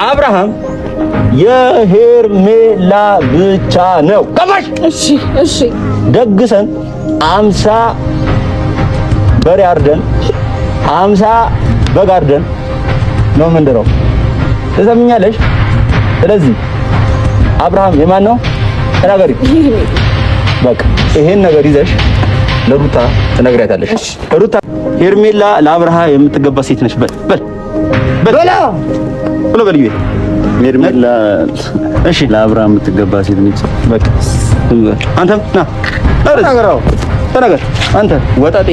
አብርሃም የሄርሜላ ብቻ ነው። ገባሽ? እሺ ደግሰን 50 በሬ አርደን 50 በግ አርደን ነው ምንድነው? ትሰምኛለሽ? ስለዚህ አብርሃም የማን ነው? ተናገሪ። በቃ ይሄን ነገር ይዘሽ ለሩታ ትነግሪያታለሽ። ሩታ ሄርሜላ ለአብርሃም የምትገባ ሴት ነች። በል ሄርሜላ እሺ ለአብርሃም የምትገባ ሴት ነች። በቃ አንተም ና ተናገር። አንተ ወጣጤ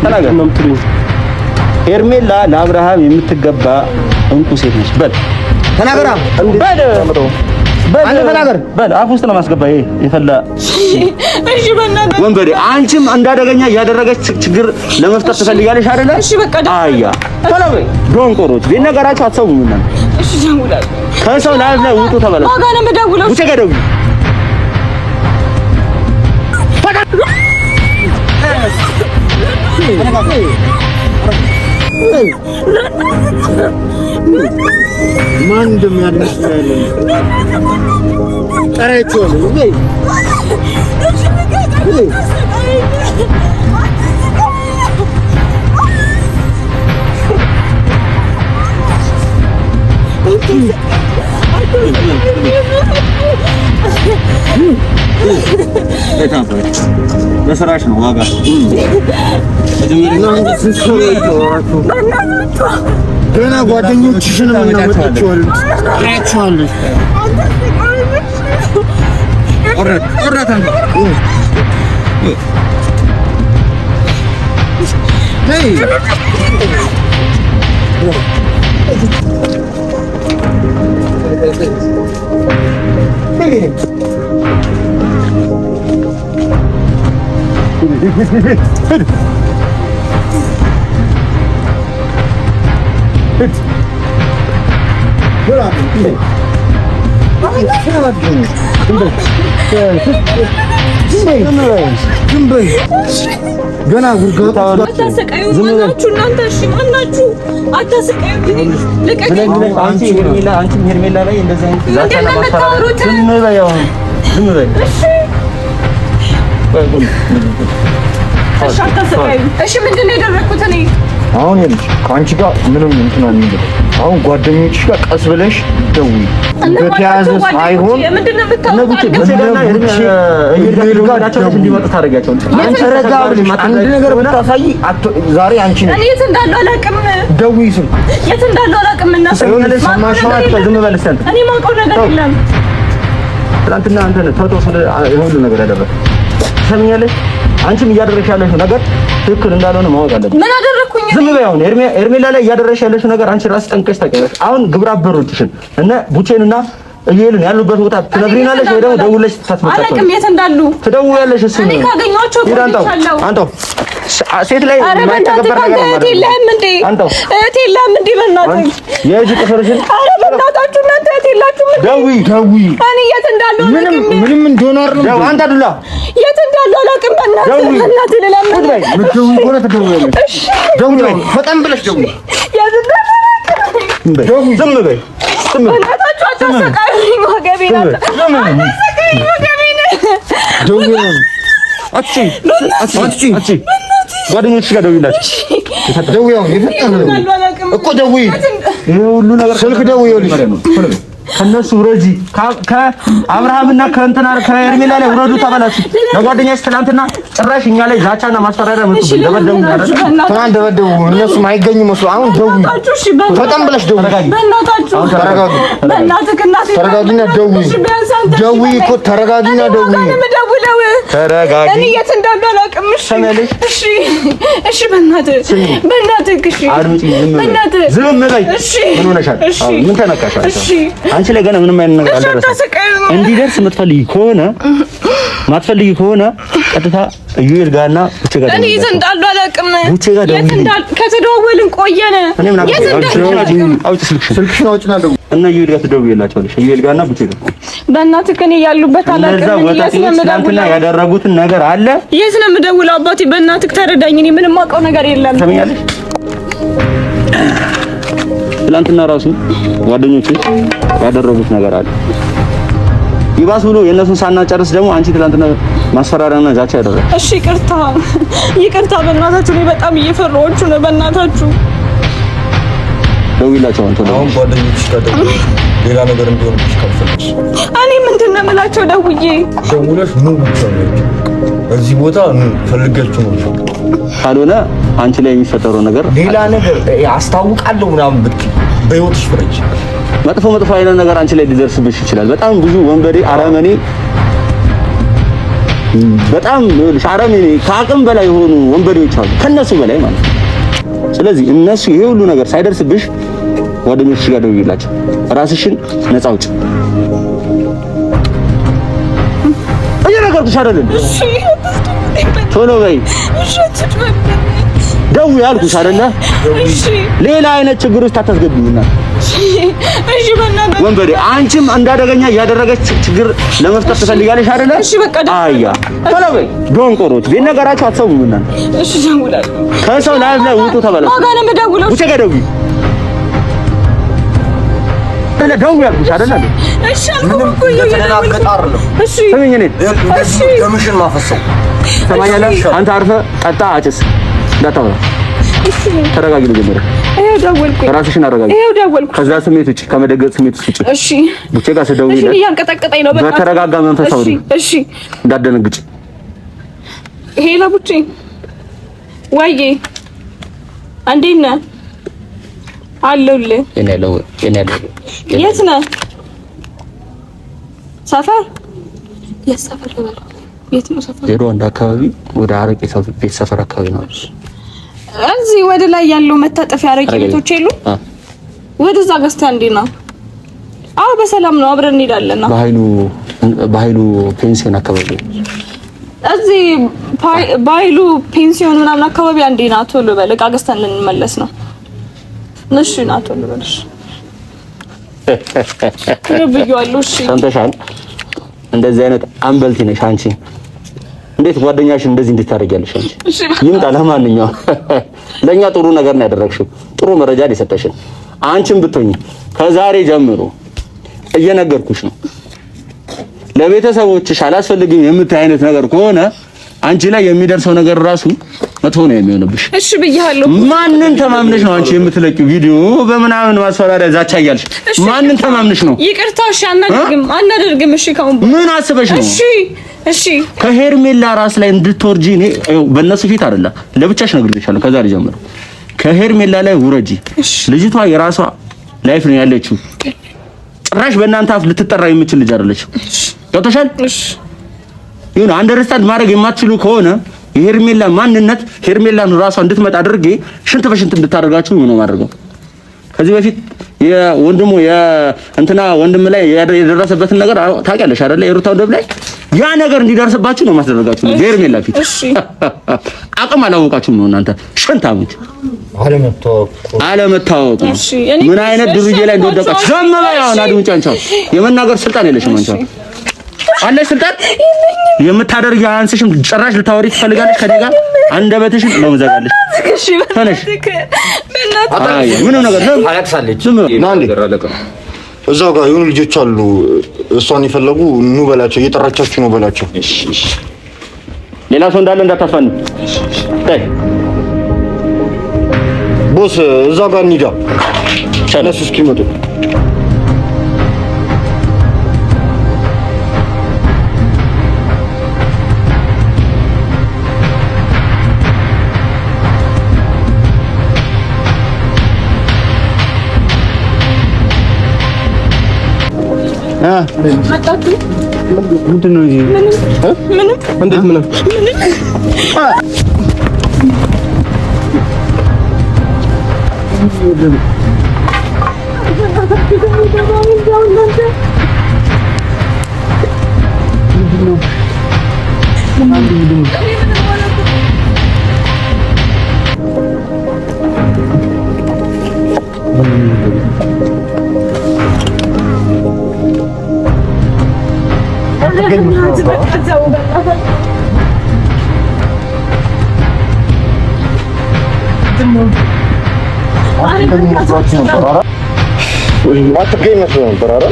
ተናገር። ሄርሜላ ለአብርሃም የምትገባ እንቁ ሴት ነች። በል ተናገር። አንተ ተናገር። በል አፍ ውስጥ ለማስገባ ይሄ የፈላ እሺ በእናትህ ወንበዴ፣ አንቺም እንዳደገኛ ያደረገች ችግር ለመፍጠር ትፈልጋለሽ አይደለ? እሺ በቃ አያ ተናገር። ዶንቆሮች ቢነገራችሁ አትሰሙም እና እሺ ደውላለሁ። ከሰው ላይፍ ላይ ውጡ ተበላ። ማጋ ነው የምደውለው። ውጪ ጋር ደውይ። ማን እንደሚያድንሽ ያለው ቀረችው ነው በስራሽ ነው ዋጋ ገና ጓደኞችሽን እናመጣቸዋለን። አያቸዋለሽ ገና ጉርጋታ አታሰቃዩ። ማናችሁ እናንተ? እሺ ማናችሁ? አታሰቃዩ። አንቺ ሄርሜላ ላይ እንደዚህ አይነት ዛቻ ለማስፈራራት ዝም በይ። እሺ አታሰቃዩ። እሺ ምንድን ነው ያደረኩት እኔ? አሁን ይልሽ ከአንቺ ጋር ምንም እንትን አንልም። አሁን ጓደኞችሽ ጋር ቀስ ብለሽ ደውይ። በተያዘ ሳይሆን እንዲመጡ ታደርጊያቸው። አንድ ነገር ብታሳይ ዛሬ አንቺ ነሽ። እኔ የት እንዳለው አላውቅም። ደውይ ስም የት እንዳለው አላውቅም። እና ዝም በል እስኪ አንተ። እኔ የማውቀው ነገር የለም። ትናንትና አንተ ነህ ተውተው ሁሉ ነገር ያደረግህ። ትሰሚኛለሽ? አንቺም እያደረግሽ ያለሽው ነገር ትክክል እንዳልሆነ ማወቅ አለብሽ። ምን አደረኩኝ? ዝም በይ። አሁን ሄርሜላ ላይ እያደረግሽ ያለሽው ነገር አንቺ ራስሽ ጠንቀሽ ታውቂያለሽ። አሁን ግብረ አበሮችሽን እነ ቡቼንና እየሄድን ያሉበት ቦታ ትነግሪናለሽ ወይ ደግሞ ደውለሽ ታስመጣጣለሽ? አላውቅም የት እንዳሉ ትደውያለሽ። እሱ እኔ ካገኘኋቸው ቆይቻለሁ። አንተው ሴት ላይ የማይተገበር ነገር ማለት ነው። የለም እንዴ? እህት የለም እንዴ? በእናትህ የእጅ ቅስርሽን ኧረ በእናታችሁ እናንተ እህት የላችሁም እንዴ? ደውይ። እኔ የት እንዳሉ አላውቅም። ምንም እንደሆነ አይደለም። አንተ ዱላ የት እንዳሉ አላውቅም። በእናትህ ልለምን ምትደውይ ከሆነ ትደውያለሽ። እሺ ደውይ፣ ፈጠን ብለሽ ደውይ። የት እንዳሉ ደውይ። ዝም በይ። በእናታችሁ አታሰቃዩኝ። ወገቤን አታሰቃዩኝ። ወገቤን ደውይ። አትጪ ጓደኞችሽ ጋር ደውይላችሁ። ደውይ እኮ ደውይ። ይሄ ሁሉ ነገር ስልክ ደውይ። ከነሱ ውረጂ። ከአብርሃምና ከእንትና ከሄርሜላ ላይ ውረዱ ተባላችሁ። ለጓደኛሽ ትናንትና ጭራሽ እኛ ላይ ዛቻና ማስፈራሪያ መጥቶብን ደበደቡ። ትናንት ደበደቡ። እነሱም አይገኙ መስሎ አሁን ደውይ። በጣም ብለሽ ደውይ። በእናታችሁ ተረጋጊ። ተረጋጊና ደውይ። ደውይ እኮ ተረጋጊና ደውይ። ተረጋጊ። እኔ የት እንዳሉ አላውቅም። እሺ በእናትህ እሺ በእናትህ ዝም በይ። ምን ሆነሻል? ምን ተነካሽ? አንቺ ላይ ገና ምንም አይነት ነገር አልደረሰም። እንዲደርስ ማትፈልጊ ከሆነ ቀጥታ እዩኤል ጋርና ቡቼ ጋር እኔ የት እንዳሉ አላውቅም። ቡቼ ጋር ደውዪ። ከተደዋወልን ቆየን። ስልክሽን አውጪና ደውዪ እና እዩኤል ጋር ትደውይላቸዋለሽ። እዩኤል ጋርና ቡቼ ጋር በእናትህ ከእኔ ያሉበት አላውቅም። ትናንትና ያደረጉትን ነገር አለ። የት ነው የምደውለው? አባቴ በእናትህ ተረዳኝ። እኔ ምንም አውቀው ነገር የለም። ትሰሚኛለሽ? ትላንትና ራሱ ጓደኞቼ ያደረጉት ነገር አለ። ይባስ ብሎ የእነሱን ሳናጨርስ ደግሞ አንቺ ትላንትና ማስፈራሪያና ዛቻ ያደረገ። እሺ ይቅርታ በእናታችሁ እኔ በጣም እየፈራኋችሁ ነው። በእናታችሁ ደውይላቸው አንተ ነው አሁን ጓደኞችሽ ከደውል ሌላ ነገር እንዲሆንብሽ ካልፈለግሽ እኔ ምንድን ነው የምላቸው? ደውለሽ ኑ እዚህ ቦታ ፈልጋችሁ ነው። ካልሆነ አንቺ ላይ የሚፈጠረው ነገር ሌላ ነገር አስታውቃለሁ ምናምን ብትይ በህይወትሽ ፍረጅ። መጥፎ አይነት ነገር አንቺ ላይ ሊደርስብሽ ይችላል። በጣም ብዙ ወንበዴ አረመኔ፣ በጣም አረመኔ ከአቅም በላይ የሆኑ ወንበዴዎች አሉ፣ ከነሱ በላይ ማለት ነው። ስለዚህ እነሱ ይሄ ሁሉ ነገር ሳይደርስብሽ ጓደኞችሽ ጋር ደውይላቸው፣ ራስሽን ነፃ አውጪ። እየነገርኩሽ አይደል? ቶሎ በይ ደውይ አልኩሽ አይደለ? ሌላ አይነት ችግር ውስጥ አታስገቢኝና እሺ በእናትህ ወንበዴ፣ አንቺም እንዳደገኛ ያደረገች ችግር ለመፍጠር ትፈልጋለሽ አይደለ? እሺ በቃ አያ ቶሎ በይ ዶንቆሮች፣ ቢነገራችሁ አትሰሙምና እሺ ደውላለሁ። ከሰው ላይፍ ላይ ውጡ ተባለ። ማጋ ነው የምደውለው። ውጪ ጋር ደውይ ደውይ አልኩሽ አይደለ? እሺ አልኩህ እኮ እሺ ስሚኝ፣ እኔ እሺ ደምሽን ማፈሰው ሰማኛለህ። አንተ አርፈህ ጠጣ፣ አጭስ፣ እንዳታወራ። እሺ ተረጋጊ። ልጀምር። ይሄው ደወልኩኝ። ራስሽን አረጋጊ። ይሄው ደወልኩ። ከዛ ስሜት ውጪ፣ ከመደገጥ ስሜት ውጪ። እሺ ብቻ ጋር ስደውይ እሺ እያንቀጠቀጠኝ ነው። በቃ በተረጋጋ መንፈስ አውሪ። እሺ እንዳትደነግጪ። ሄሎ ቡቼ፣ ወይዬ እንዴት ነህ? አለሁልህ። የት ነህ? ሰፈር? የት ሰፈር? የት ነው ሰፈር? 01 አካባቢ ወደ አረቄ ቤት ሰፈር አካባቢ ነው። እዚህ ወደ ላይ ያለው መታጠፊያ አረቄ ቤቶች የሉ? ወደዛ ገዝተህ እንዴ ነው? አዎ በሰላም ነው፣ አብረን እንሄዳለን። በኃይሉ ፔንሲዮን አካባቢ እዚህ በኃይሉ ፔንሲዮን ምናምን አካባቢ አንዴ ና ቶሎ በል፣ ዕቃ ገዝተን ልንመለስ ነው። እሺ ና ቶሎ በል። ይብያለሁ። እሺ ሰምተሻል? እንደዚህ አይነት አንበልቲ ነሽ አንቺ። እንዴት ጓደኛሽን እንደዚህ እንድታደርጊያለሽ አንቺ? ይምጣ። ለማንኛውም ለኛ ጥሩ ነገር ነው ያደረግሽው፣ ጥሩ መረጃ ሊሰጠሽን። አንቺም ብትሆኚ ከዛሬ ጀምሮ እየነገርኩሽ ነው፣ ለቤተሰቦችሽ አላስፈልግም የምታይ አይነት ነገር ከሆነ አንቺ ላይ የሚደርሰው ነገር ራሱ መጥፎ ነው የሚሆንብሽ። እሺ ብያለሁ። ማንን ተማምነሽ ነው አንቺ የምትለቂው ቪዲዮ በምናምን ማስፈራሪያ ዛቻ እያልሽ? ማንን ተማምነሽ ነው? ይቅርታ። እሺ አናደርግም። እሺ ካሁን ምን አስበሽ ነው? እሺ ከሄርሜላ ራስ ላይ እንድትወርጂ እኔ በእነሱ ፊት አይደለም ለብቻሽ ነግሬሻለሁ። ከዛሬ ጀምሮ ከሄርሜላ ላይ ውረጂ። ልጅቷ የራሷ ላይፍ ነው ያለችው። ጭራሽ በእናንተ አፍ ልትጠራ የምችል ልጅ አይደለችም። ገብቶሻል? ይሁን አንደርስታንድ ማድረግ የማትችሉ ከሆነ የሄርሜላ ማንነት ሄርሜላን ራሷ እንድትመጣ አድርጌ ሽንት በሽንት እንድታደርጋችሁ ነው ማድረገው። ከዚህ በፊት የወንድሙ የእንትና ወንድም ላይ የደረሰበትን ነገር ታውቂያለሽ አይደለ? የሩታ ወንድም ላይ ያ ነገር እንዲደርስባችሁ ነው ማስደረጋችሁ በሄርሜላ ፊት። አቅም አላወቃችሁም ነው እናንተ ሽንታሞች። አለመታወቅ ምን አይነት ድርጅት ላይ እንደወደቃችሁ ዘመባይ። አሁን አድምጫንቻው የመናገር ስልጣን የለሽም አንቺ። አለሽ ስልጣን የምታደርጊ አንስሽም ጭራሽ ልታወሪ ትፈልጋለሽ ከኔ ጋር አንደበትሽን ነው መዘጋለሽ። እሺ ተነሽ። አይ ምን ነገር ነው አለቅሳለች። እዛው ጋር የሆኑ ልጆች አሉ እሷን ይፈለጉ ኑ በላቸው፣ እየጠራቻችሁ ነው በላቸው። እሺ ሌላ ሰው እንዳለ እንዳታፋን። ቦስ እዛው ጋር እንሂዳ እነሱ እስኪመጡ። ምንድን ነው እዚህ? ምንም እንዴት ምንም? ማትገኝ መስሎ ነበር። ኧረ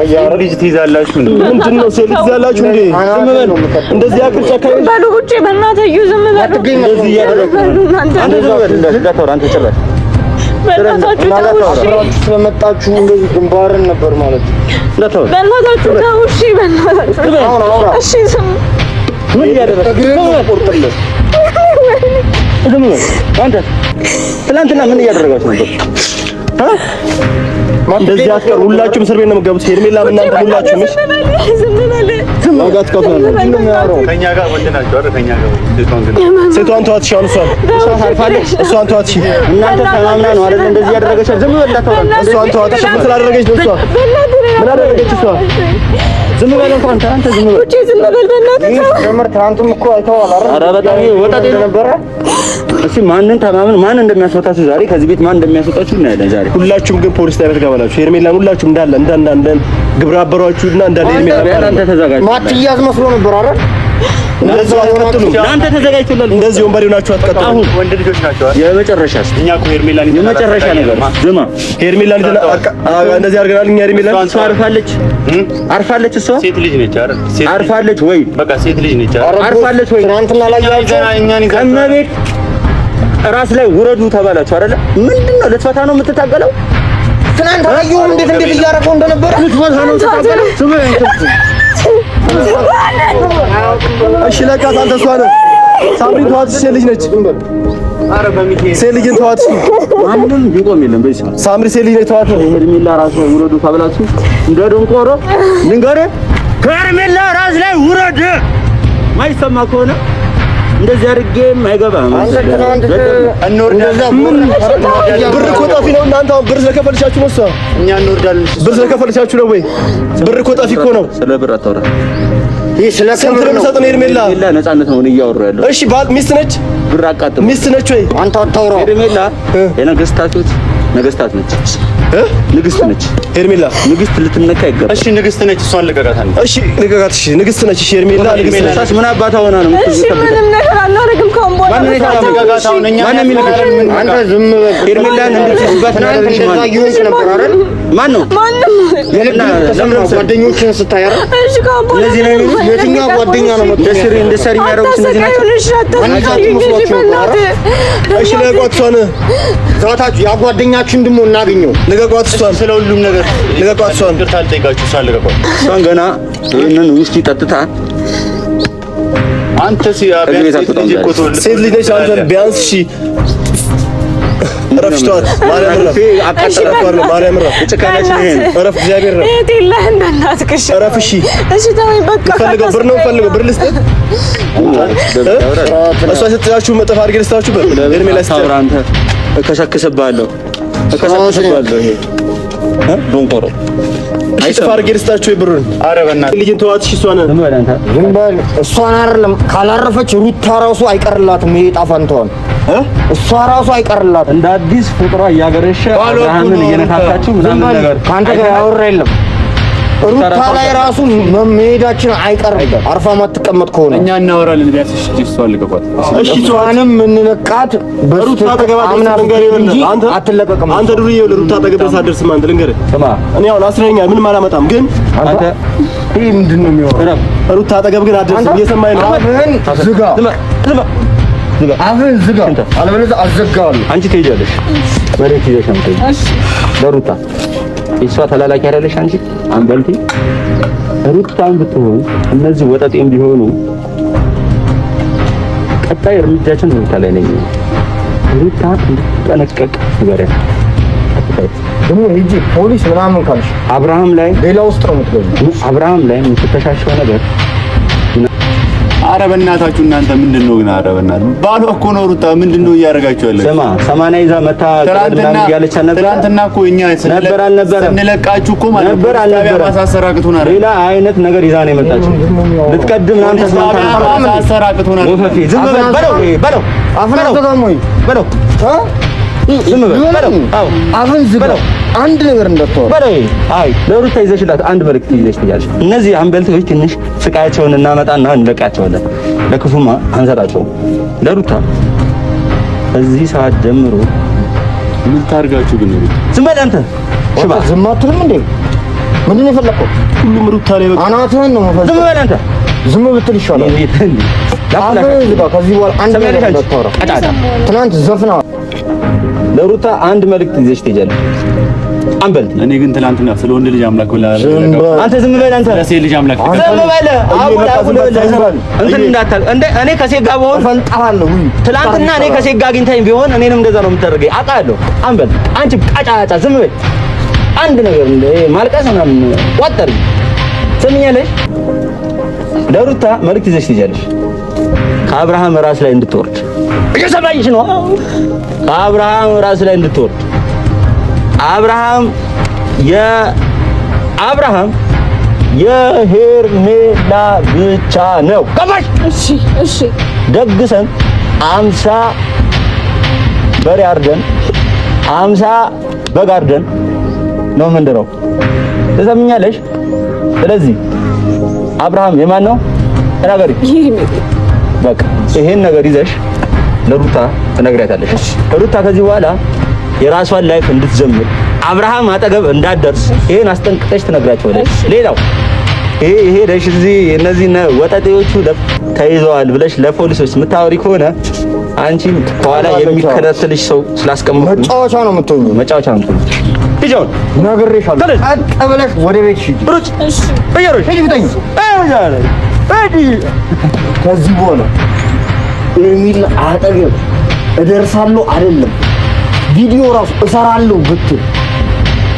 አያረ ልጅ ትይዛላችሁ እንዴ? ምንድነው ሴት ትይዛላችሁ እንዴ? ዝም በል። እንደዚህ ያክል ጨካኝ በሉ ውጪ በእናትህ እዩ። ዝም በል። ማትገኝ እንደዚህ እያደረኩ አንተ ዝም በል። እንዳትወራ አንተ ጭራሽ በእናታችሁ ስለመጣችሁ እንደዚህ ግንባርን ነበር ማለት ነው። በእናታችሁ ተው። እሺ በእናታችሁ እሺ። ዝም ምን እያደረግህ ነው? ቆርጥልህ ዝም በል አንተ። ትናንትና ምን እያደረጋችሁ ነበር? እንደዚህ አስቀር። ሁላችሁም እስር ቤት ነው የምትገቡት። ሄርሜላ እናንተ ሁላችሁም እሺ፣ ዝም በል። ማጋት ከፈለ ከኛ ጋር ወንድ ናቸው አይደል? ከኛ ጋር ሴቷን ተዋት። እሺ፣ እሷን ታርፋለች። እሷን ተዋት። እሺ፣ እናንተ ተማምና ነው አይደል እንደዚህ ያደረገች? ዝም በል እንዳታወራ። እሷን ተዋት። እሺ፣ ምን ስላደረገች ነው? እሷ ምን አደረገች? እሷ ዝም በል አንተ ዝም በል። እቺ ዝም በል በእናትህ። ጀመር ትናንትም እኮ አይተዋል አይደል? ኧረ በጣም ወጣት ነበረ። እሺ፣ ማንን ተማምን? ማን እንደሚያስወጣችሁ ዛሬ ከዚህ ቤት ማን እንደሚያስወጣችሁ እናያለን ዛሬ። ሁላችሁም ግን ፖሊስ ጣቢያ ትገባላችሁ። ሄርሜላን ሁላችሁም እንዳለ ግብረ አበሯችሁና እንዳለ ሄርሜላ አንተ ተዘጋጅ። ማትያዝ መስሎ ነበር አይደል? እንደዚህ አትቀጥሉ። እናንተ ተዘጋጅቶላል። እንደዚህ ወንበዴ ሆናችሁ አትቀጥሉ። አሁን ወንድ ልጆች ናቸው አይደል? የመጨረሻስ እኛ እኮ ሄርሜላን የመጨረሻ ነገር ዝማ ሄርሜላን እንደዚህ አድርገናል። እኛ ሄርሜላን እሷ አርፋለች። እሷ ሴት ልጅ ነች አይደል? አርፋለች ወይ? በቃ ሴት ልጅ ነች አይደል? አርፋለች ወይ? ትናንትና ላይ እኛን ከመቤት ራስ ላይ ውረዱ ተባላችሁ አይደለ? ምንድነው ልትፈታ ነው የምትታገለው? ትናንት አየሁም እንዴት እያደረገው እንደነበረ ልትፈታ ነው የምትታገለው? እሺ ለቃት አንተ እሷ ነህ። ሳምሪ ተዋት። ሴት ልጅ ነች። ኧረ በሚካኤል ሴት ልጅን ተዋት። ማንም ቢቆም የለም በዚህ ሳምሪ ሴት ልጅ ነች። ተዋት። ሄርሜላ ራስ ላይ ውረዱ ተባላችሁ እንደ ደንቆሮ ልንገርህ፣ ከሄርሜላ ራስ ላይ ውረድ። ማይሰማ ከሆነ እንደዚህ አድርጌም አይገባም። ብር እኮ ጠፊ ነው። እናንተ አሁን ብር ስለከፈልሻችሁ ነው። እሷ እኛ እንወርዳለን። ብር ስለከፈልሻችሁ ነው ወይ? ብር እኮ ጠፊ እኮ ነው። ስለ ብር አታውራ። ይሄ ስለ ከብር ነው ሰጠን። ሄርሜላ ነፃነት ነው እያወራሁ ያለው። እሺ ባል ሚስት ነች። ብር አቃጥም ሚስት ነች ወይ? አንተ አታውራ። ሄርሜላ ነገስታት ነች። ንግስት ነች። ሄርሜላ ንግስት ልትነካ ይገባል። እሺ ንግስት ነች። እሷን ልቀቃት። እሺ ልቀቃት። እሺ ንግስት ነች። እሺ ሄርሜላ ንግስት ነች። ምን አባታ ሆና ነው? እሺ ምንም ነገር አናደርግም። ካሁን በኋላ አንተ ዝም በል። ሄርሜላን እንድትይዝባት እናደርግሽ ነበር አይደል? ማን ነው ጓደኞችን ስታይ አይደል? እሺ ካሁን በኋላ የትኛው ጓደኛ ነው እንደሰሪ የሚያደርጉት? እነዚህ ናቸው። እሺ ለቋት። እሷን ዛታችሁ ያ ጓደኛችን ደግሞ እናገኘው። ልቀቋት። እሷን ስለ ሁሉም ነገር ልቀቋት። እሷን ይቅርታ አልጠይቃችሁ። እሷን ልቀቋት። እሷን ገና ይሄንን ውስኪ ጠጥታ አንተ ሴት ልጅ ነች። አንተ ቢያንስ እሺ እረፍ። ሽቷት ማርያም እረፍ። አቃጠላቷል። ማርያም እረፍ። ጭካኔያችን ይሄ ነው። እረፍ። እግዚአብሔር ነው። እህቴ ለህ እንዳናትክሽ እረፍ። እሺ እሺ ተወኝ በቃ። ፈልገው ብር ነው ፈልገው ብር ልስጥህ። እሷ ስትያችሁ መጠፍ አድርጌ ልስጣችሁ። በሄርሜላ ስትያችሁ አንተ እከሰክስብሃለሁ። ይሄ ዶንቆሮ አይጥፋ አድርጌ ልስጣችሁ ብሩን። ኧረ በእናትህ ልጅን ተዋት። እሺ እሷን ዝም በል። እሷን አይደለም ካላረፈች ሩታ ራሱ አይቀርላትም። ይሄ ጣፋንተዋል እሷ ራሱ አይቀርላትም። እንደ አዲስ ፍቅሯ እያገረሸ አብርሃምን እየነካካችሁ ምናምን ነገር ካንተ ጋር ያወራ የለም። ሩታ ላይ ራሱ መሄዳችን አይቀርም። አርፋ ማትቀመጥ ከሆነ እኛ እናወራለን። ቢያንስ እሺ እሷን ልቀቋት። እሺ እሷንም እንነቃት። በሩታ ተገባና እንጂ አትለቀቅም። አንተ ዱርዬ ለሩታ ተገበ ሳደርስ ማን ልንገርህ? ስማ እኔ አሁን አስረኛ ምንም አላመጣም፣ ግን አንተ ይሄ ምንድነው የሚሆነው? ሩታ አጠገብ ግን አደርስም። እየሰማኸኝ ነው? አፍህን ዝጋ። አፍህን ዝጋ፣ አለበለዚያ አዘጋዋለሁ። አንቺ ትሄጃለሽ መሬት ይዘሽ አንተ። እሺ ለሩታ እሷ ተላላኪ አይደለሽ አንቺ አንበልቲ። ሩታን ብትሆን እነዚህ ወጣጤም ቢሆኑ ቀጣይ እርምጃችን ሩታ ላይ ነኝ። ሩታ እንድትጠነቀቅ ንገሪያት። ደግሞ ሂጂ ፖሊስ ምናምን ካልሽ አብርሃም ላይ ሌላ ውስጥ ነው የምትገቢው። አብርሃም ላይ የምትተሻሸው ነገር ኧረ በእናታችሁ እናንተ ምንድነው ግን? ኧረ በእናትህ ባሏ እኮ ነው ሩታ። ምንድነው እያደረጋችሁ ያለው? ስማ 80 ይዛ መታ ቀድና ያለች ነበር። ትናንትና እኮ እኛ ስንለቃችሁ እኮ ማለት ነበር አልነበረ ማሳሰራቅቱና ሌላ አይነት ነገር ይዛ ነው የመጣችው። ልትቀድም ምናምን ተስማምታ ማሳሰራቅቱና ወፈፊ ዝም በለው አፍና ተጋሞይ በለው ዝም በለው። አዎ አፍን ዝም በለው። አንድ ነገር እንዳትወራ በለው። አይ ለሩታ ይዘሽላት አንድ መልእክት ይዘሽ ትያለሽ። እነዚህ አንበልቶች ትንሽ ስቃያቸውን እናመጣና እንለቃቸዋለን። ለክፉማ አንሰጣቸውም። ለሩታ እዚህ ሰዓት ጀምሮ ምን ታርጋችሁ ግን? ዝም በል አንተ ሽባ። ዝም አትልም እንዴ? ምንድን ነው የፈለከው? ሁሉም ሩታ ላይ በቃ አናትህን ነው የምፈልገው። ዝም በል አንተ። ዝም ብትል ይሻላል። ከዚህ በኋላ አንድ ነገር እንዳታወራ። ትናንት ዘፍና ለሩታ አንድ መልእክት ይዘሽ ትሄጃለሽ። አንበል። እኔ ግን ትናንትና ስለ ወንድ ልጅ አምላክ ብላ አንተ ዝም በል አንተ። ለሴት ልጅ አምላክ ዝም በል አቡል እንትን እንዳታል እንደ እኔ ከሴት ጋር ብሆን ፈንጣለሁ። ትናንትና እኔ ከሴት ጋር አግኝታኝ ቢሆን እኔንም እንደዛ ነው የምታደርገኝ አውቃለሁ። አንበል። አንቺ ቃጫጫ ዝም በል። አንድ ነገር ማልቀስ ምናምን ወጠር ትሰሚኛለሽ? ለሩታ መልእክት ይዘሽ ትሄጃለሽ። ከአብርሃም ራስ ላይ እንድትወርድ እየሰማኝሽ ነው። ከአብርሃም ራስ ላይ እንድትወርድ አብርሃም የሄርሜላ ብቻ ነው። ገባሽ? እሺ ደግሰን 50 በሬ አርደን 50 በግ አርደን ነው ምንድነው? ትሰምኛለሽ? ስለዚህ አብርሃም የማን ነው? ተናገሪ። በቃ ይሄን ነገር ይዘሽ ለሩታ ትነግሪያታለሽ። ሩታ ከዚህ በኋላ የራሷን ላይፍ እንድትጀምር አብርሃም አጠገብ እንዳትደርስ ይሄን አስጠንቅቀሽ ትነግራቸዋለሽ። ሌላው ይሄ ደሽ እዚህ እነዚህ ወጣጤዎቹ ተይዘዋል ብለሽ ለፖሊሶች የምታወሪ ከሆነ አንቺ ከኋላ የሚከታተልሽ ሰው ስላስቀመጡ መጫወቻ ነው የምትሆኚው። መጫወቻ ነው የምትሆኚው። ይጆን ነግሬሻለሁ። አቀበለሽ ወደ ቤት ሂጂ። ሩጭ በየሮሽ ሂጂ ብታኝ ከዚህ በኋላ የሚል አጠገብ እደርሳለሁ አይደለም ቪዲዮ ራሱ እሰራለሁ ብትል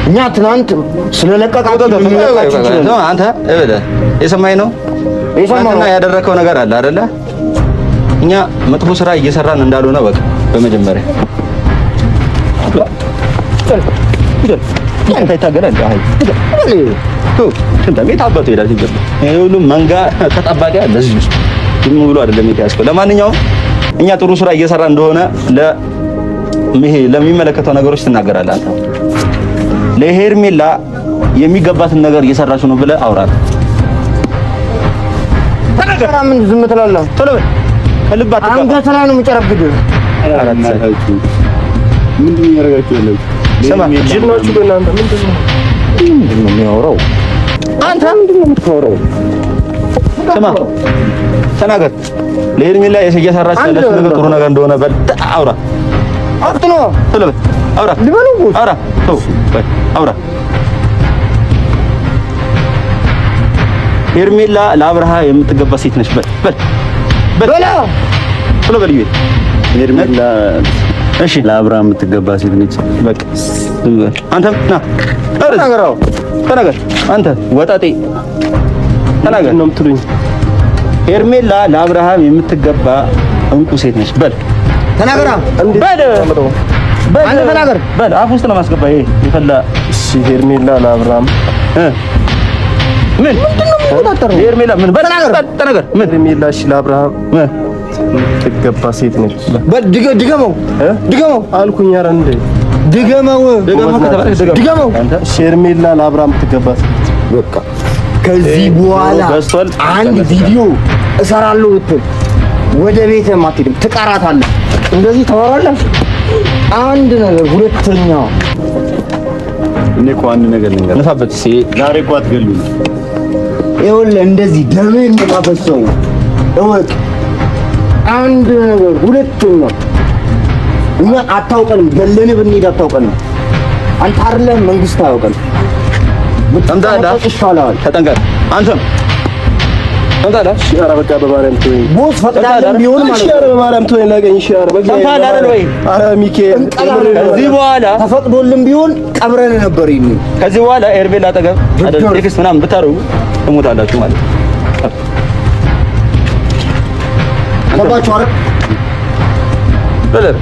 እኛ ትናንት ስለለቀቃችሁ አንተ የሰማኝ ነው የሰማና ያደረከው ነገር አለ አይደለ? እኛ መጥፎ ስራ እየሰራን እንዳልሆነ በቃ በመጀመሪያ ሁሉም መንጋ ተጠባቂ አለ እዚህ ውስጥ ዝም ብሎ አይደለም የተያዝከው። ለማንኛውም እኛ ጥሩ ስራ እየሰራ እንደሆነ ለሚመለከተው ነገሮች ትናገራለህ። አንተ ለሄርሜላ የሚገባትን ነገር እየሰራችሁ ነው ብለህ አውራት። ተናገራ። ምን ዝም ትላለህ? ቶሎ በል። ከልባት አንገት ላይ ነው የምጨረግድህ። ምንድን ነው ያደረጋችሁ ያለው? ስማ ጅልናችሁ በእናንተ ምንድን ነው የሚያወራው? አንተ ምንድን ነው የምታወራው? ስማ ተናገር። ለሄርሜላ እየሰራች ያለችው ነገር ጥሩ ነገር እንደሆነ በል አውራ። አጥኖ ቶሎ በል አውራ። ልበለው አውራ ተው በል አውራ። ሄርሜላ ለአብርሃ የምትገባ ሴት ነች። በል በል በል ቶሎ በል ይሄ ሄርሜላ እሺ ለአብርሃም የምትገባ ሴት ነች። በቃ ዝም በል አንተም ና ተናገር። አንተ ወጣጤ ተናገር ነው የምትሉኝ? ሄርሜላ ለአብርሃም የምትገባ እንቁ ሴት ነች። በል ተናገራ። በል አንተ ተናገር። በል አፍ ውስጥ ነው ማስገባ። ይሄ ይፈላ። እሺ ሄርሜላ ለአብርሃም ምን ምንድነው የሚቆጣጠረው? ሄርሜላ ምን በል ተናገር። ምን ሄርሜላ እሺ ለአብርሃም የምትገባ ሴት ነች። በል ድገመው አልኩኝ። ኧረ እንዴ ድገመው ሄርሜላ ለአብርሃም የምትገባ ሴት ነች። በቃ ከዚህ በኋላ አንድ ቪዲዮ እሰራለሁ ብትል ወደ ቤትም አትሄድም፣ ትቀራታለህ። እንደዚህ ታወራለህ። አንድ ነገር ሁለተኛ እኔ እኮ አንድ ነገር ልንገርህ ነፋበት ዛሬ እኮ አትገሉኝ። ይኸውልህ እንደዚህ ደምህን የምታፈሰው እወቅ። አንድ ነገር ሁለተኛ እኛ አታውቀንም፣ ገለንህ ብንሄድ አታውቀንም። አንተ አይደለም መንግስት አያውቀንም። ይሻላል። ተጠንቀቅ። አንተም ተንታላ ኧረ በቃ በማርያም ተወኝ። ቦስ ፈቅዳለን ቢሆን ማለት ነው። ኧረ በማርያም ተወኝ። ላገኝ ኧረ በቃ ኧረ ሚካኤል ከዚህ በኋላ ተፈቅዶልን ቢሆን ቀብረን ነበር። ይሄን ከዚህ በኋላ ኤርቤል አጠገብ ቴክስት ምናምን ብታረጉ ትሞታላችሁ ማለት ነው። ገባችሁ አይደል? በለር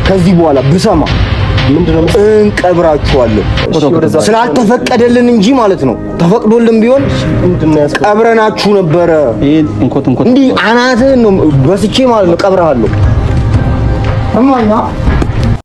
ከዚህ በኋላ ብሰማ ምንድነው እንቀብራችኋለን። ስላልተፈቀደልን እንጂ ማለት ነው። ተፈቅዶልን ቢሆን ቀብረናችሁ ነበረ። እንዲህ አናትህን ነው በስቼ ማለት ነው ቀብረሃለሁ። እማኛ